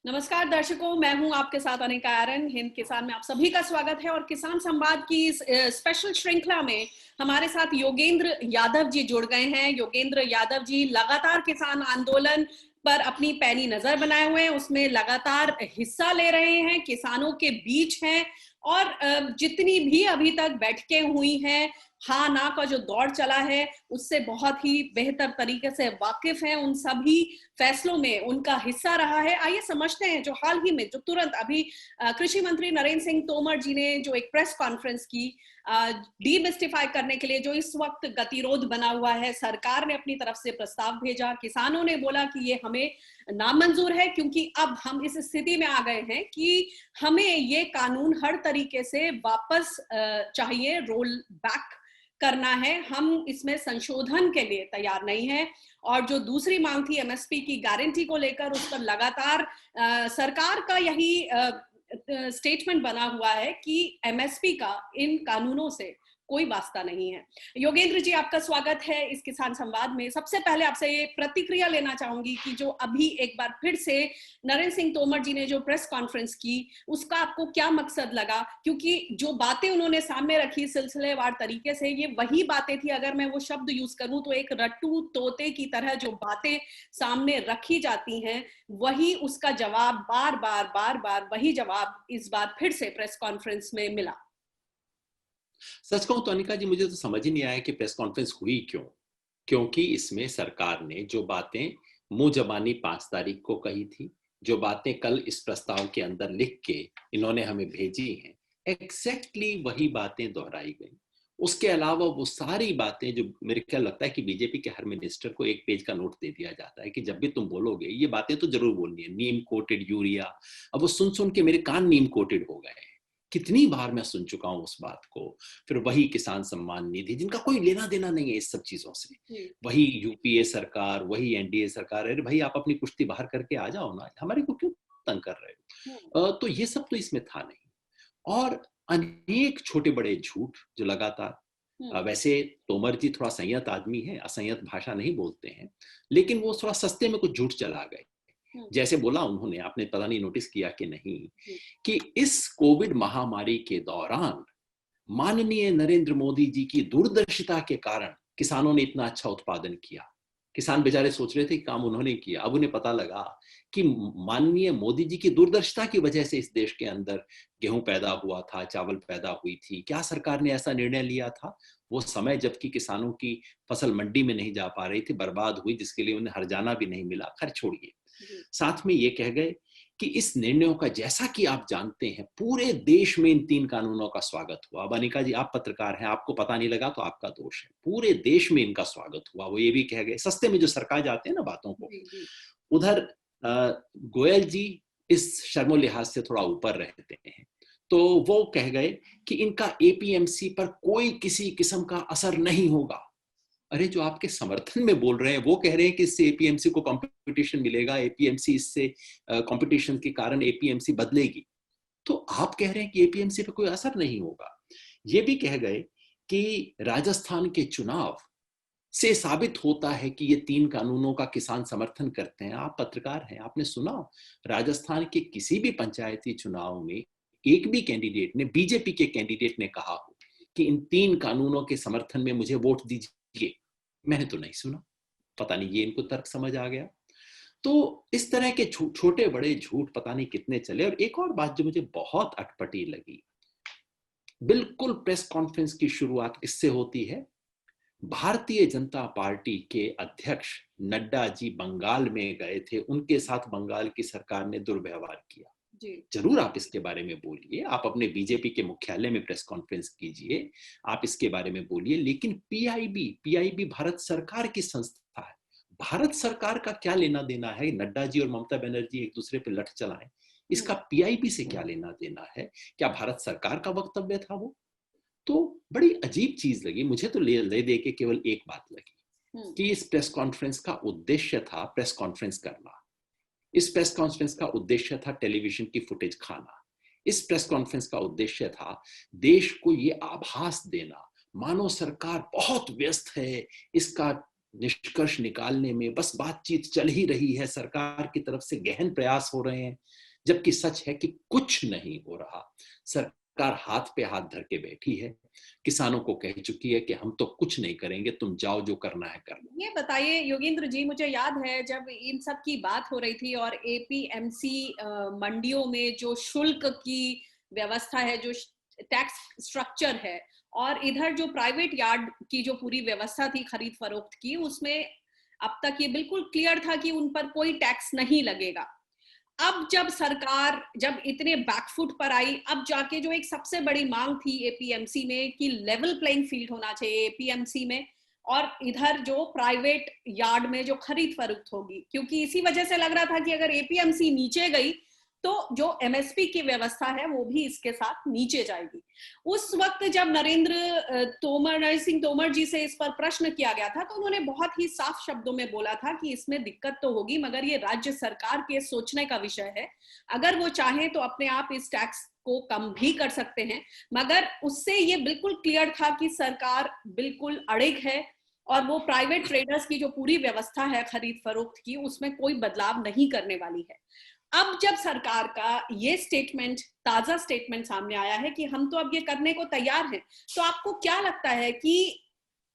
नमस्कार दर्शकों, मैं हूं आपके साथ अनिका आर्यन। हिंद किसान में आप सभी का स्वागत है। और किसान संवाद की इस स्पेशल श्रृंखला में हमारे साथ योगेंद्र यादव जी जुड़ गए हैं। योगेंद्र यादव जी लगातार किसान आंदोलन पर अपनी पैनी नजर बनाए हुए हैं, उसमें लगातार हिस्सा ले रहे हैं, किसानों के बीच हैं और जितनी भी अभी तक बैठकें हुई हैं, हाँ ना का जो दौर चला है, उससे बहुत ही बेहतर तरीके से वाकिफ हैं। उन सभी फैसलों में उनका हिस्सा रहा है। आइए समझते हैं जो हाल ही में, जो तुरंत अभी कृषि मंत्री नरेंद्र सिंह तोमर जी ने जो एक प्रेस कॉन्फ्रेंस की डीमिस्टिफाई करने के लिए, जो इस वक्त गतिरोध बना हुआ है, सरकार ने अपनी तरफ से प्रस्ताव भेजा, किसानों ने बोला कि ये हमें नामंजूर है क्योंकि अब हम इस स्थिति में आ गए हैं कि हमें ये कानून हर तरीके से वापस चाहिए, रोल बैक करना है, हम इसमें संशोधन के लिए तैयार नहीं है। और जो दूसरी मांग थी एमएसपी की गारंटी को लेकर, उस पर लगातार सरकार का यही स्टेटमेंट बना हुआ है कि एमएसपी का इन कानूनों से कोई वास्ता नहीं है। योगेंद्र जी, आपका स्वागत है इस किसान संवाद में। सबसे पहले आपसे ये प्रतिक्रिया लेना चाहूंगी कि जो अभी एक बार फिर से नरेंद्र सिंह तोमर जी ने जो प्रेस कॉन्फ्रेंस की, उसका आपको क्या मकसद लगा? क्योंकि जो बातें उन्होंने सामने रखी सिलसिलेवार तरीके से, ये वही बातें थी, अगर मैं वो शब्द यूज करूं तो एक रट्टू तोते की तरह जो बातें सामने रखी जाती हैं, वही उसका जवाब बार बार वही जवाब इस बार फिर से प्रेस कॉन्फ्रेंस में मिला। सच कहूं तो अनिका जी, मुझे तो समझ ही नहीं आया कि प्रेस कॉन्फ्रेंस हुई क्यों। क्योंकि इसमें सरकार ने जो बातें मुंह जबानी 5 तारीख को कही थी, जो बातें कल इस प्रस्ताव के अंदर लिख के इन्होंने हमें भेजी हैं, एग्जैक्टली वही बातें दोहराई गई। उसके अलावा वो सारी बातें जो मेरे ख्याल लगता है कि बीजेपी के हर मिनिस्टर को एक पेज का नोट दे दिया जाता है कि जब भी तुम बोलोगे ये बातें तो जरूर बोलनी है। नीम कोटेड यूरिया, अब वो सुन सुन के मेरे कान नीम कोटेड हो गए। कितनी बार मैं सुन चुका हूं उस बात को। फिर वही किसान सम्मान निधि, जिनका कोई लेना देना नहीं है इस सब चीजों से, वही यूपीए सरकार, वही एनडीए सरकार। अरे भाई, आप अपनी कुश्ती बाहर करके आ जाओ ना, हमारे को क्यों तंग कर रहे हो? तो ये सब तो इसमें था नहीं। और अनेक छोटे बड़े झूठ जो लगातार, वैसे तोमर जी थोड़ा संयत आदमी है, असंयत भाषा नहीं बोलते हैं, लेकिन वो थोड़ा सस्ते में कुछ झूठ चला गए। जैसे बोला उन्होंने, आपने पता नहीं नोटिस किया कि नहीं, कि इस कोविड महामारी के दौरान माननीय नरेंद्र मोदी जी की दूरदर्शिता के कारण किसानों ने इतना अच्छा उत्पादन किया। किसान बेचारे सोच रहे थे कि काम उन्होंने किया, अब उन्हें पता लगा कि माननीय मोदी जी की दूरदर्शिता की वजह से इस देश के अंदर गेहूं पैदा हुआ था, चावल पैदा हुई थी। क्या सरकार ने ऐसा निर्णय लिया था? वो समय जबकि किसानों की फसल मंडी में नहीं जा पा रही थी, बर्बाद हुई, जिसके लिए उन्हें हर्जाना भी नहीं मिला। खैर छोड़िए, साथ में ये कह गए कि इस निर्णयों का, जैसा कि आप जानते हैं, पूरे देश में इन 3 कानूनों का स्वागत हुआ। अब अनिका जी, आप पत्रकार हैं, आपको पता नहीं लगा तो आपका दोष है। पूरे देश में इनका स्वागत हुआ। वो ये भी कह गए, सस्ते में जो सरकार जाते हैं ना बातों को, उधर गोयल जी इस शर्मो लिहाज से थोड़ा ऊपर रहते हैं, तो वो कह गए कि इनका एपीएमसी पर कोई किसी किस्म का असर नहीं होगा। अरे, जो आपके समर्थन में बोल रहे हैं वो कह रहे हैं कि इससे एपीएमसी को कंपटीशन मिलेगा, एपीएमसी इससे कंपटीशन के कारण एपीएमसी बदलेगी। तो आप कह रहे हैं कि एपीएमसी पे कोई असर नहीं होगा। ये भी कह गए कि राजस्थान के चुनाव से साबित होता है कि ये 3 कानूनों का किसान समर्थन करते हैं। आप पत्रकार हैं, आपने सुना राजस्थान के किसी भी पंचायती चुनाव में एक भी कैंडिडेट ने, बीजेपी के कैंडिडेट ने कहा हो कि इन 3 कानूनों के समर्थन में मुझे वोट दीजिए? मैंने तो नहीं सुना। पता नहीं ये इनको तर्क समझ आ गया। तो इस तरह के छोटे बड़े झूठ पता नहीं कितने चले। और एक और बात जो मुझे बहुत अटपटी लगी, बिल्कुल प्रेस कॉन्फ्रेंस की शुरुआत इससे होती है, भारतीय जनता पार्टी के अध्यक्ष नड्डा जी बंगाल में गए थे, उनके साथ बंगाल की सरकार ने दुर्व्यवहार किया। जरूर आप इसके बारे में बोलिए, आप अपने बीजेपी के मुख्यालय में प्रेस कॉन्फ्रेंस कीजिए, आप इसके बारे में बोलिए, लेकिन पीआईबी भारत सरकार की संस्था है। भारत सरकार का क्या लेना देना है? नड्डा जी और ममता बनर्जी एक दूसरे पे लठ चलाएं, इसका पीआईबी से क्या लेना देना है? क्या भारत सरकार का वक्तव्य था वो? तो बड़ी अजीब चीज लगी मुझे। तो ले दे के केवल एक बात लगी कि इस प्रेस कॉन्फ्रेंस का उद्देश्य था प्रेस कॉन्फ्रेंस करना। इस प्रेस कॉन्फ्रेंस का उद्देश्य था टेलीविजन की फुटेज खाना। इस प्रेस कॉन्फ्रेंस का उद्देश्य था देश को ये आभास देना, मानो सरकार बहुत व्यस्त है, इसका निष्कर्ष निकालने में बस बातचीत चल ही रही है, सरकार की तरफ से गहन प्रयास हो रहे हैं, जबकि सच है कि कुछ नहीं हो रहा। सरकार हाथ पे हाथ धर के बैठी है, किसानों को कह चुकी है कि हम तो कुछ नहीं करेंगे, तुम जाओ जो करना है कर लो। ये बताइए योगेंद्र जी, मुझे याद है जब इन सब की बात हो रही थी और एपीएमसी मंडियों में जो शुल्क की व्यवस्था है, जो टैक्स स्ट्रक्चर है, और इधर जो प्राइवेट यार्ड की जो पूरी व्यवस्था थी खरीद फरोख्त की, उसमें अब तक ये बिल्कुल क्लियर था कि उन पर कोई टैक्स नहीं लगेगा। अब जब सरकार जब इतने बैकफुट पर आई, अब जाके जो एक सबसे बड़ी मांग थी एपीएमसी में कि लेवल प्लेइंग फील्ड होना चाहिए एपीएमसी में और इधर जो प्राइवेट यार्ड में जो खरीद फरोख्त होगी, क्योंकि इसी वजह से लग रहा था कि अगर एपीएमसी नीचे गई तो जो एमएसपी की व्यवस्था है वो भी इसके साथ नीचे जाएगी। उस वक्त जब नरेंद्र सिंह तोमर जी से इस पर प्रश्न किया गया था तो उन्होंने बहुत ही साफ शब्दों में बोला था कि इसमें दिक्कत तो होगी, मगर ये राज्य सरकार के सोचने का विषय है। अगर वो चाहे तो अपने आप इस टैक्स को कम भी कर सकते हैं, मगर उससे ये बिल्कुल क्लियर था कि सरकार बिल्कुल अड़िग है और वो प्राइवेट ट्रेडर्स की जो पूरी व्यवस्था है खरीद फरोख्त की, उसमें कोई बदलाव नहीं करने वाली है। अब जब सरकार का ये स्टेटमेंट, ताजा स्टेटमेंट सामने आया है कि हम तो अब ये करने को तैयार हैं, तो आपको क्या लगता है कि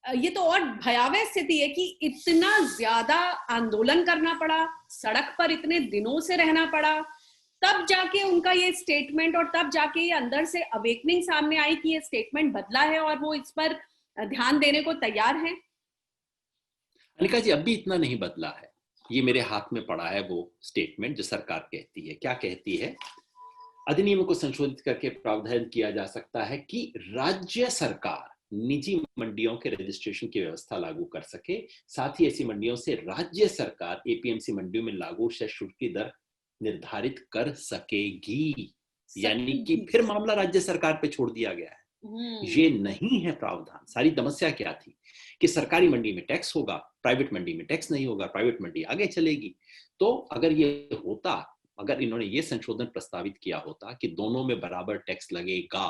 ये तो और भयावह स्थिति है कि इतना ज्यादा आंदोलन करना पड़ा, सड़क पर इतने दिनों से रहना पड़ा, तब जाके उनका ये स्टेटमेंट और तब जाके ये अंदर से अवेकनिंग सामने आई कि ये स्टेटमेंट बदला है और वो इस पर ध्यान देने को तैयार है? अनिका जी, अब भी इतना नहीं बदला है। ये मेरे हाथ में पड़ा है वो स्टेटमेंट जो सरकार कहती है। क्या कहती है? अधिनियम को संशोधित करके प्रावधान किया जा सकता है कि राज्य सरकार निजी मंडियों के रजिस्ट्रेशन की व्यवस्था लागू कर सके, साथ ही ऐसी मंडियों से राज्य सरकार एपीएमसी मंडियों में लागू शेष शुल्क की दर निर्धारित कर सकेगी। यानी कि फिर मामला राज्य सरकार पे छोड़ दिया गया है। ये नहीं है प्रावधान। सारी समस्या क्या थी कि सरकारी मंडी में टैक्स होगा, प्राइवेट मंडी में टैक्स नहीं होगा, प्राइवेट मंडी आगे चलेगी। तो अगर ये होता, अगर इन्होंने ये संशोधन प्रस्तावित किया होता कि दोनों में बराबर टैक्स लगेगा,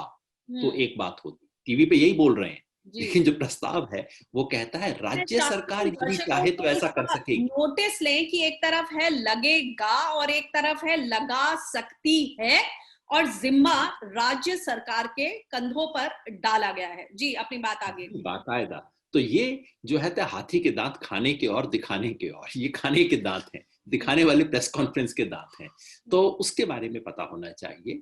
तो एक बात होती। टीवी पे यही बोल रहे हैं, लेकिन जो प्रस्ताव है वो कहता है राज्य सरकार यदि चाहे तो ऐसा कर सकेगी। नोटिस लें कि एक तरफ है लगेगा और एक तरफ है लगा सकती है, और जिम्मा राज्य सरकार के कंधों पर डाला गया है। जी, अपनी बात आगे। बाकायदा। तो ये जो है हाथी के दांत खाने के और दिखाने के और, ये खाने के दांत हैं, दिखाने वाले प्रेस कॉन्फ्रेंस के दांत हैं। तो उसके बारे में पता होना चाहिए।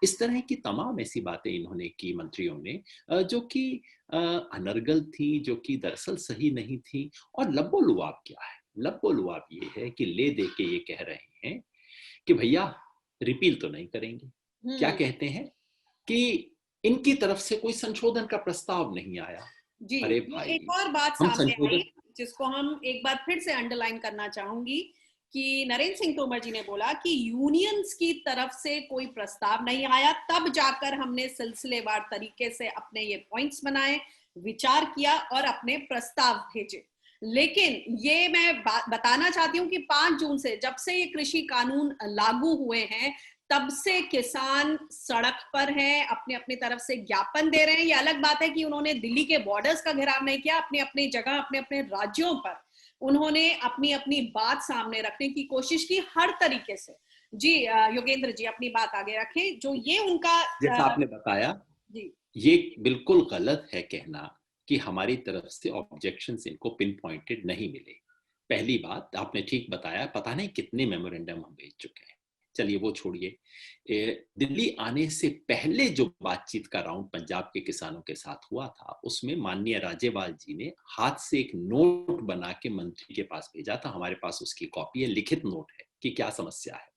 इस तरह की तमाम ऐसी बातें इन्होंने की मंत्रियों ने, जो कि अनर्गल थी, जो कि दरअसल सही नहीं थी। और लब्बो-लुआब क्या है? लब्बो-लुआब ये है कि ले दे के ये कह रहे हैं कि भैया रिपील तो नहीं करेंगे। क्या कहते हैं कि इनकी तरफ से कोई संशोधन का प्रस्ताव नहीं आया। जी, अरे भाई, एक और बात हम सामने संशोधन, आई जिसको हम एक बार फिर से अंडरलाइन करना चाहूंगी कि नरेंद्र सिंह तोमर जी ने बोला कि यूनियंस की तरफ से कोई प्रस्ताव नहीं आया, तब जाकर हमने सिलसिलेवार तरीके से अपने ये पॉइंट्स बनाए, विचार किया और अपने प्रस्ताव भेजे। लेकिन ये मैं बताना चाहती हूँ कि 5 जून से, जब से ये कृषि कानून लागू हुए हैं, तब से किसान सड़क पर हैं, अपने अपनी तरफ से ज्ञापन दे रहे हैं। ये अलग बात है कि उन्होंने दिल्ली के बॉर्डर्स का घेराव नहीं किया, अपनी अपनी जगह, अपने अपने राज्यों पर उन्होंने अपनी अपनी बात सामने रखने की कोशिश की हर तरीके से। जी योगेंद्र जी, अपनी बात आगे रखें। जो ये उनका जैसा आपने बताया, जी, ये बिल्कुल गलत है कहना कि हमारी तरफ से ऑब्जेक्शंस इनको पिन पॉइंटेड नहीं मिले। पहली बात, आपने ठीक बताया, पता नहीं कितने मेमोरेंडम हम भेज चुके हैं। चलिए वो छोड़िए। दिल्ली आने से पहले जो बातचीत का राउंड पंजाब के किसानों के साथ हुआ था, उसमें माननीय राज्यपाल जी ने हाथ से एक नोट बना के मंत्री के पास भेजा था। हमारे पास उसकी कॉपी है, लिखित नोट है कि क्या समस्या है।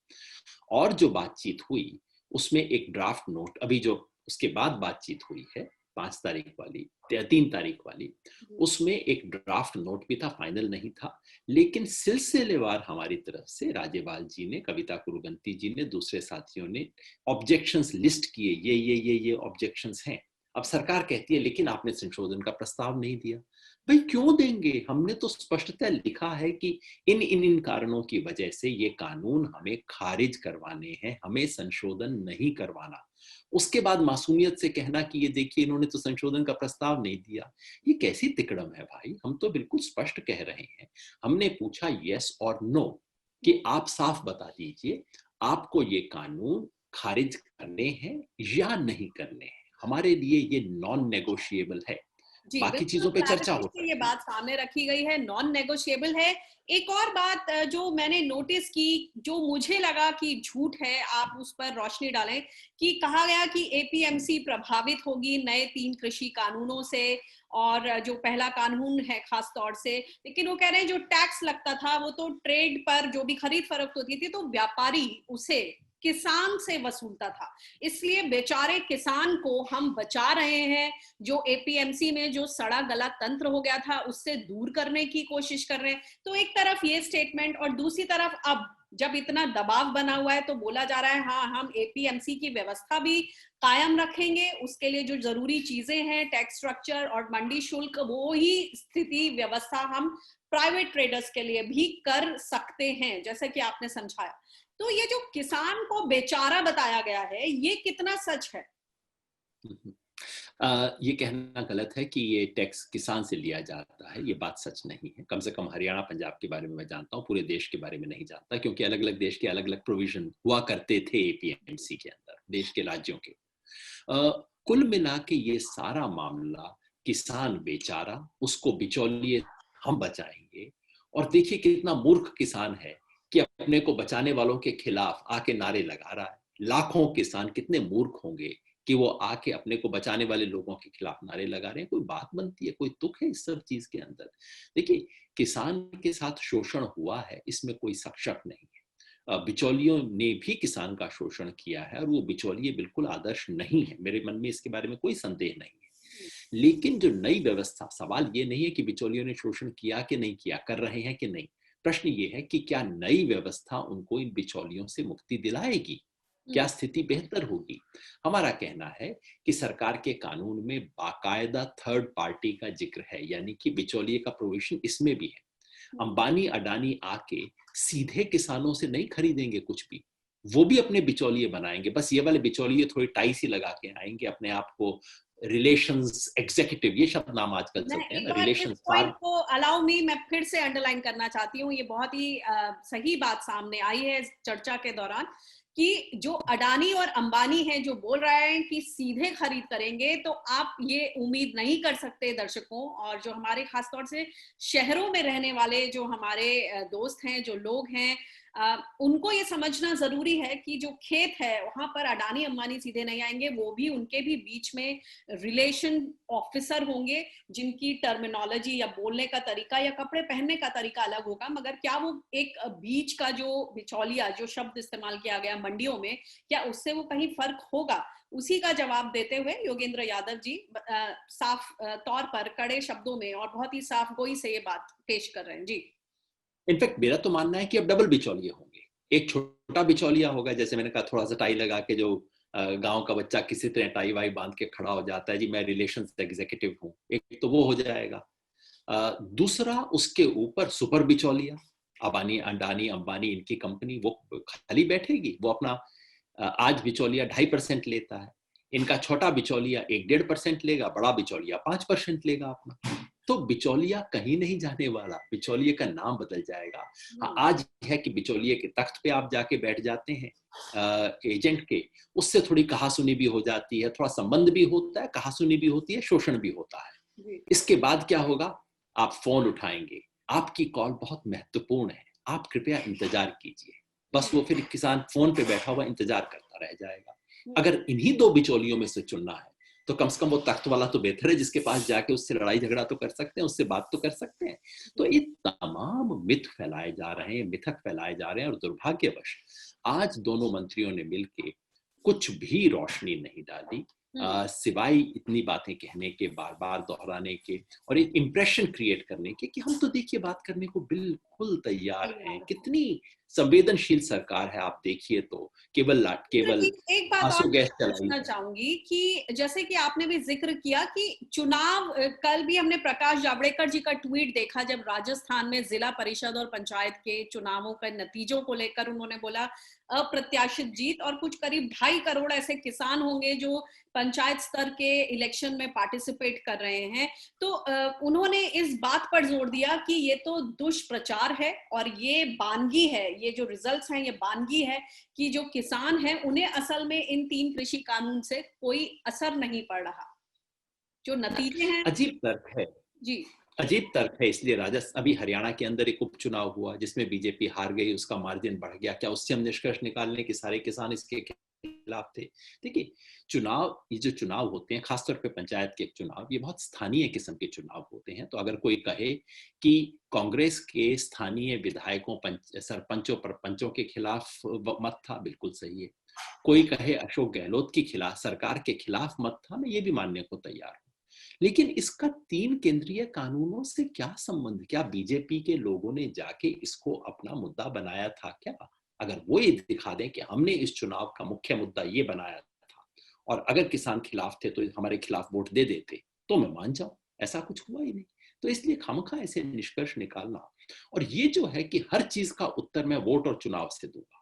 और जो बातचीत हुई उसमें एक ड्राफ्ट नोट, अभी जो उसके बाद बातचीत हुई है 5 तारीख वाली, 3 तारीख वाली, उसमें एक ड्राफ्ट नोट भी था, फाइनल नहीं था। लेकिन सिलसिलेवार हमारी तरफ से राज्यपाल जी ने, कविता कुरुगंती जी ने, दूसरे साथियों ने ऑब्जेक्शंस लिस्ट किए, ये ऑब्जेक्शंस हैं। अब सरकार कहती है लेकिन आपने संशोधन का प्रस्ताव नहीं दिया। भाई क्यों देंगे? हमने तो स्पष्टतः लिखा है कि इन कारणों की वजह से ये कानून हमें खारिज करवाने हैं, हमें संशोधन नहीं करवाना। उसके बाद मासूमियत से कहना कि ये देखिए इन्होंने तो संशोधन का प्रस्ताव नहीं दिया, ये कैसी तिकड़म है भाई? हम तो बिल्कुल स्पष्ट कह रहे हैं। हमने पूछा यस और नो कि आप साफ बता दीजिए आपको ये कानून खारिज करने हैं या नहीं करने हैं। हमारे लिए ये नॉन नेगोशिएबल है। जी, बाकी बिल्कुल चीजों पे चर्चा क्लैरिटी हो से ये सकती है। बात सामने रखी गई है, नॉन नेगोशिएबल है। एक और बात जो मैंने नोटिस की, जो मुझे लगा कि झूठ है, आप उस पर रोशनी डालें, कि कहा गया कि एपीएमसी प्रभावित होगी नए 3 कृषि कानूनों से, और जो पहला कानून है खास तौर से, लेकिन वो कह रहे हैं जो टैक्स लगता था वो तो ट्रेड पर जो भी खरीद फरोख्त होती थी तो व्यापारी उसे किसान से वसूलता था, इसलिए बेचारे किसान को हम बचा रहे हैं। जो एपीएमसी में जो सड़ा गला तंत्र हो गया था उससे दूर करने की कोशिश कर रहे हैं। तो एक तरफ ये स्टेटमेंट, और दूसरी तरफ अब जब इतना दबाव बना हुआ है तो बोला जा रहा है हाँ हम एपीएमसी की व्यवस्था भी कायम रखेंगे, उसके लिए जो जरूरी चीजें हैं टैक्स स्ट्रक्चर और मंडी शुल्क, वो ही स्थिति व्यवस्था हम प्राइवेट ट्रेडर्स के लिए भी कर सकते हैं, जैसे कि आपने समझाया। तो ये जो किसान को बेचारा बताया गया है, ये कितना सच है? ये कहना गलत है कि ये टैक्स किसान से लिया जाता है, ये बात सच नहीं है। कम से कम हरियाणा पंजाब के बारे में मैं जानता हूँ, पूरे देश के बारे में नहीं जानता, क्योंकि अलग अलग देश के अलग अलग प्रोविजन हुआ करते थे एपीएमसी के अंदर, देश के राज्यों के। कुल मिला के ये सारा मामला किसान बेचारा, उसको बिचौलिए हम बचाएंगे। और देखिए कितना मूर्ख किसान है कि अपने को बचाने वालों के खिलाफ आके नारे लगा रहा है। लाखों किसान कितने मूर्ख होंगे कि वो आके अपने को बचाने वाले लोगों के खिलाफ नारे लगा रहे हैं। कोई बात बनती है? कोई तुक है इस सब चीज के अंदर? देखिए, किसान के साथ शोषण हुआ है, इसमें कोई शक नहीं है। बिचौलियों ने भी किसान का शोषण किया है और वो बिचौलिए बिल्कुल आदर्श नहीं है, मेरे मन में इसके बारे में कोई संदेह नहीं है। लेकिन जो नई व्यवस्था, सवाल ये नहीं है कि बिचौलियों ने शोषण किया कि नहीं किया, कर रहे हैं कि नहीं। प्रश्न ये है कि क्या नई व्यवस्था उनको इन बिचौलियों से मुक्ति दिलाएगी, क्या स्थिति बेहतर होगी। हमारा कहना है कि सरकार के कानून में बाकायदा थर्ड पार्टी का जिक्र है, यानी कि बिचौलिए का प्रोविजन इसमें भी है। अंबानी अडानी आके सीधे किसानों से नहीं खरीदेंगे कुछ भी, वो भी अपने बिचौलिए बनाएंगे। बस ये वाले बिचौलिए थोड़ी टाई सी लगा के आएंगे, अपने आप को रिलेशंस एग्जीक्यूटिव, ये शब्द नाम आजकल मैं चलते हैं एक ना, बार इस रिलेशंस पॉइंट को अलाउ मी, मैं फिर से अंडरलाइन करना चाहती हूँ, ये बहुत ही सही बात सामने आई है इस चर्चा के दौरान, कि जो अडानी और अंबानी है जो बोल रहे हैं कि सीधे खरीद करेंगे, तो आप ये उम्मीद नहीं कर सकते दर्शकों, और जो हमारे खासतौर से शहरों में रहने वाले जो हमारे दोस्त हैं, जो लोग हैं, उनको ये समझना जरूरी है कि जो खेत है वहां पर अडानी अंबानी सीधे नहीं आएंगे, वो भी उनके भी बीच में रिलेशन ऑफिसर होंगे, जिनकी टर्मिनोलॉजी या बोलने का तरीका या कपड़े पहनने का तरीका अलग होगा, मगर क्या वो एक बीच का जो बिचौलिया, जो शब्द इस्तेमाल किया गया मंडियों में, क्या उससे वो कहीं फर्क होगा? उसी का जवाब देते हुए योगेंद्र यादव जी साफ तौर पर कड़े शब्दों में और बहुत ही साफ गोई से ये बात पेश कर रहे हैं। जी, इनफैक्ट मेरा तो मानना है कि अब डबल बिचौलिए होंगे। एक छोटा बिचौलिया होगा, जैसे मैंने कहा, थोड़ा सा टाई लगा के, जो गांव का बच्चा किसी तरह टाई वाई बांध के खड़ा हो जाता है, जी मैं रिलेशंस एग्जीक्यूटिव हूँ, एक तो वो हो जाएगा। दूसरा, उसके ऊपर सुपर बिचौलिया, अबानी अडानी अंबानी, इनकी कंपनी वो खाली बैठेगी, वो अपना आज बिचौलिया 2.5% लेता है, इनका छोटा बिचौलिया 1-1.5% लेगा, बड़ा बिचौलिया 5% लेगा अपना। तो बिचौलिया कहीं नहीं जाने वाला, बिचौलिए का नाम बदल जाएगा। हाँ, आज है कि बिचौलिए के तख्त पे आप जाके बैठ जाते हैं, एजेंट के, उससे थोड़ी कहासुनी भी हो जाती है, थोड़ा संबंध भी होता है, कहासुनी भी होती है, शोषण भी होता है। इसके बाद क्या होगा? आप फोन उठाएंगे, आपकी कॉल बहुत महत्वपूर्ण है, आप कृपया इंतजार कीजिए। बस वो फिर किसान फोन पे बैठा हुआ इंतजार करता रह जाएगा। अगर इन्हीं दो बिचौलियों में से चुनना है तो कम से कम वो तख्त वाला तो बेहतर है, जिसके पास जाके उससे लड़ाई झगड़ा तो कर सकते हैं, उससे बात तो कर सकते हैं। तो ये तमाम मिथ फैलाए जा रहे हैं, मिथक फैलाए जा रहे हैं, और दुर्भाग्यवश आज दोनों मंत्रियों ने मिलकर कुछ भी रोशनी नहीं डाली, सिवाय इतनी बातें कहने के, बार बार दोहराने के, और एक इंप्रेशन क्रिएट करने के कि हम तो देखिए बात करने को बिल्कुल तैयार हैं। कितनी संवेदनशील सरकार है, आप देखिए तो केवल एक बात और आंसू गैस चलाई पूछना है। चाहूंगी कि जैसे कि आपने भी जिक्र किया कि चुनाव, कल भी हमने प्रकाश जावड़ेकर जी का ट्वीट देखा जब राजस्थान में जिला परिषद और पंचायत के चुनावों के नतीजों को लेकर उन्होंने बोला अप्रत्याशित जीत, और कुछ करीब 2.5 करोड़ ऐसे किसान होंगे जो पंचायत स्तर के इलेक्शन में पार्टिसिपेट कर रहे हैं। तो उन्होंने इस बात पर जोर दिया कि ये तो दुष्प्रचार है और ये बानगी है, ये जो रिजल्ट्स हैं ये बानगी है कि जो किसान हैं उन्हें असल में इन 3 कृषि कानून से कोई असर नहीं पड़ रहा। जो नतीजे हैं। अजीब तर्क है। जी। अजीब तर्क है। इसलिए राजस्थान, अभी हरियाणा के अंदर एक उपचुनाव हुआ जिसमें बीजेपी हार गई, उसका मार्जिन बढ़ गया। क्या उससे हम निष्कर्ष निकाल लें कि सारे किसान इसके खिलाफ थे? देखिए, ये जो चुनाव होते हैं, खासतौर पे पंचायत के चुनाव, ये बहुत स्थानीय किस्म के चुनाव होते हैं। तो अगर कोई कहे कि कांग्रेस के स्थानीय विधायकों, सरपंचों, प्रपंचों के खिलाफ मत था, बिल्कुल सही है। कोई कहे अशोक गहलोत के खिलाफ, सरकार के खिलाफ मत था, मैं ये भी मानने को तैयार हूं। लेकिन इसका 3 केंद्रीय कानूनों से क्या संबंध? क्या बीजेपी के लोगों ने जाके इसको अपना मुद्दा बनाया था क्या? अगर वो ये दिखा दें कि हमने इस चुनाव का मुख्य मुद्दा ये बनाया था और अगर किसान खिलाफ थे तो हमारे खिलाफ वोट दे देते, तो मैं मान जाऊं। ऐसा कुछ हुआ ही नहीं। तो इसलिए खामखा ऐसे निष्कर्ष निकालना, और ये जो है कि हर चीज का उत्तर मैं वोट और चुनाव से दूंगा।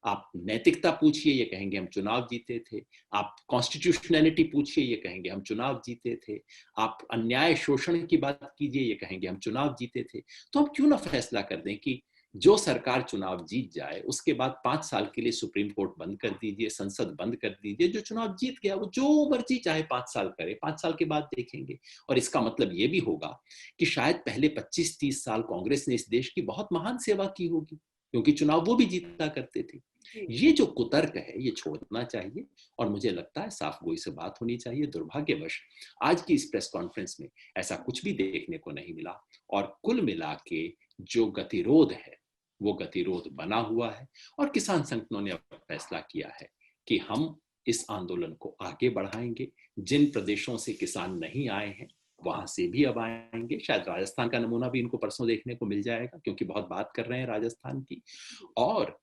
आप नैतिकता पूछिए, ये कहेंगे हम चुनाव जीते थे। आप कॉन्स्टिट्यूशनैलिटी पूछिए, ये कहेंगे हम चुनाव जीते थे। आप अन्याय शोषण की बात कीजिए, ये कहेंगे हम चुनाव जीते थे। तो हम क्यों ना फैसला कर दें कि जो सरकार चुनाव जीत जाए उसके बाद 5 साल के लिए सुप्रीम कोर्ट बंद कर दीजिए, संसद बंद कर दीजिए। जो चुनाव जीत गया वो जो मर्जी चाहे 5 साल करे, 5 साल के बाद देखेंगे। और इसका मतलब ये भी होगा कि शायद पहले 25-30 साल कांग्रेस ने इस देश की बहुत महान सेवा की होगी, क्योंकि चुनाव वो भी जीता करते थे। ये जो कुतर्क है ये छोड़ना चाहिए, और मुझे लगता है साफ गोई से बात होनी चाहिए। दुर्भाग्यवश आज की इस प्रेस कॉन्फ्रेंस में ऐसा कुछ भी देखने को नहीं मिला, और कुल मिला के जो गतिरोध है वो गतिरोध बना हुआ है। और किसान संगठनों ने अब फैसला किया है कि हम इस आंदोलन को आगे बढ़ाएंगे। जिन प्रदेशों से किसान नहीं आए हैं वहां से भी अब आएंगे। शायद राजस्थान का नमूना भी इनको परसों देखने को मिल जाएगा, क्योंकि बहुत बात कर रहे हैं राजस्थान की। और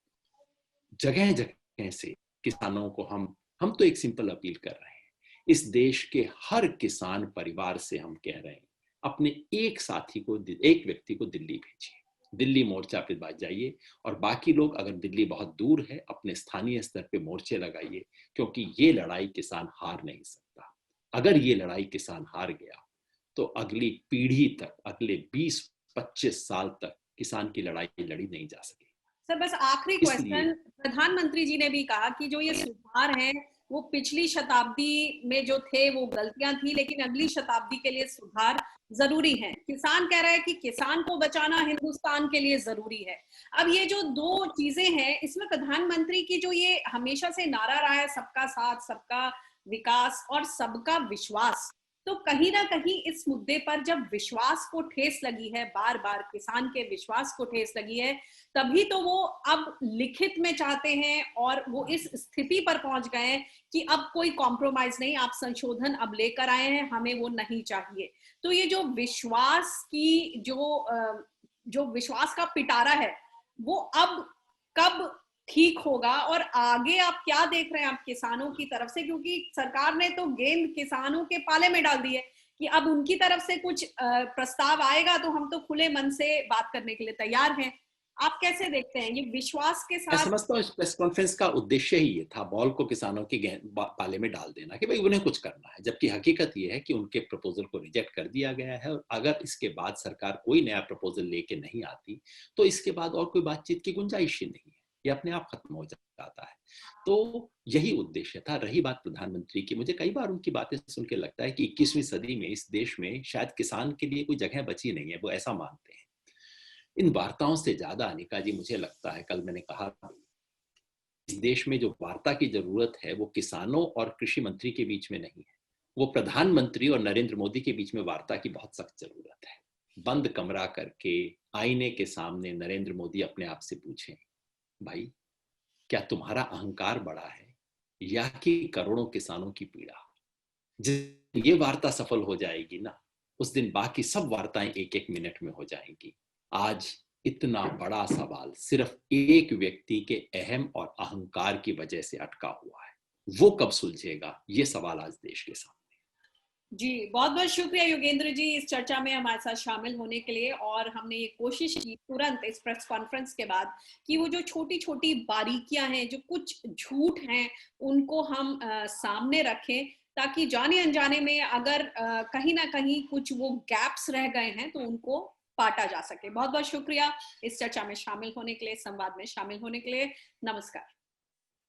जगह जगह से किसानों को हम तो एक सिंपल अपील कर रहे हैं। इस देश के हर किसान परिवार से हम कह रहे हैं, अपने एक साथी को, एक व्यक्ति को दिल्ली भेजिए, दिल्ली मोर्चा पे बात जाइए। और बाकी लोग, अगर दिल्ली बहुत दूर है, अपने स्थानीय स्तर पे मोर्चे लगाइए, क्योंकि ये लड़ाई किसान हार नहीं सकता। अगर ये लड़ाई किसान हार गया तो अगली पीढ़ी तक, अगले 20-25 साल तक किसान की लड़ाई लड़ी नहीं जा सकेगी। सर बस आखिरी इसलिए क्वेश्चन, प्रधानमंत्री जी ने भी कहा कि जो ये सुधार हैं वो पिछली शताब्दी में जो थे वो गलतियां थी, लेकिन अगली शताब्दी के लिए सुधार जरूरी है। किसान कह रहा है कि किसान को बचाना हिंदुस्तान के लिए जरूरी है। अब ये जो दो चीजें हैं, इसमें प्रधानमंत्री की जो ये हमेशा से नारा रहा है, सबका साथ, सबका विकास और सबका विश्वास, तो कहीं ना कहीं इस मुद्दे पर जब विश्वास को ठेस लगी है, बार बार किसान के विश्वास को ठेस लगी है, तभी तो वो अब लिखित में चाहते हैं और वो इस स्थिति पर पहुंच गए हैं कि अब कोई कॉम्प्रोमाइज नहीं, आप संशोधन अब लेकर आए हैं, हमें वो नहीं चाहिए। तो ये जो विश्वास की जो विश्वास का पिटारा है वो अब कब ठीक होगा, और आगे आप क्या देख रहे हैं आप किसानों की तरफ से, क्योंकि सरकार ने तो गेंद किसानों के पाले में डाल दी है कि अब उनकी तरफ से कुछ प्रस्ताव आएगा तो हम तो खुले मन से बात करने के लिए तैयार हैं। आप कैसे देखते हैं ये विश्वास के मैं साथ? समझता हूँ इस प्रेस कॉन्फ्रेंस का उद्देश्य ही ये था, बॉल को किसानों की पाले में डाल देना, कि भाई उन्हें कुछ करना है। जबकि हकीकत ये है कि उनके प्रपोजल को रिजेक्ट कर दिया गया है, और अगर इसके बाद सरकार कोई नया प्रपोजल लेके नहीं आती तो इसके बाद और कोई बातचीत की गुंजाइश ही नहीं है, ये अपने आप खत्म हो जाता है। तो यही उद्देश्य था। रही बात प्रधानमंत्री की, मुझे कई बार उनकी बातें सुन के लगता है कि 21वीं सदी में इस देश में शायद किसान के लिए कोई जगह बची नहीं है, वो ऐसा मानते हैं। इन वार्ताओं से ज्यादा, अनिका जी, मुझे लगता है, कल मैंने कहा, इस देश में जो वार्ता की जरूरत है वो किसानों और कृषि मंत्री के बीच में नहीं है, वो प्रधानमंत्री और नरेंद्र मोदी के बीच में वार्ता की बहुत सख्त जरूरत है। बंद कमरा करके आईने के सामने नरेंद्र मोदी अपने आप से पूछें, भाई क्या तुम्हारा अहंकार बड़ा है या कि करोड़ों किसानों की पीड़ा? जिस ये वार्ता सफल हो जाएगी ना, उस दिन बाकी सब वार्ताएं 1-1 मिनट में हो जाएंगी। आज इतना बड़ा सवाल सिर्फ एक व्यक्ति के अहम और अहंकार की वजह से अटका हुआ है, वो कब सुलझेगा, ये सवाल आज देश के सामने। जी, बहुत बहुत शुक्रिया योगेंद्र जी इस चर्चा में हमारे साथ शामिल होने के लिए। और हमने ये कोशिश की तुरंत इस प्रेस कॉन्फ्रेंस के बाद कि वो जो छोटी छोटी बारीकियां हैं, जो कुछ झूठ हैं, उनको हम सामने रखें, ताकि जाने अनजाने में अगर कहीं ना कहीं कुछ वो गैप्स रह गए हैं तो उनको पाटा जा सके। बहुत बहुत शुक्रिया इस चर्चा में शामिल होने के लिए, संवाद में शामिल होने के लिए। नमस्कार।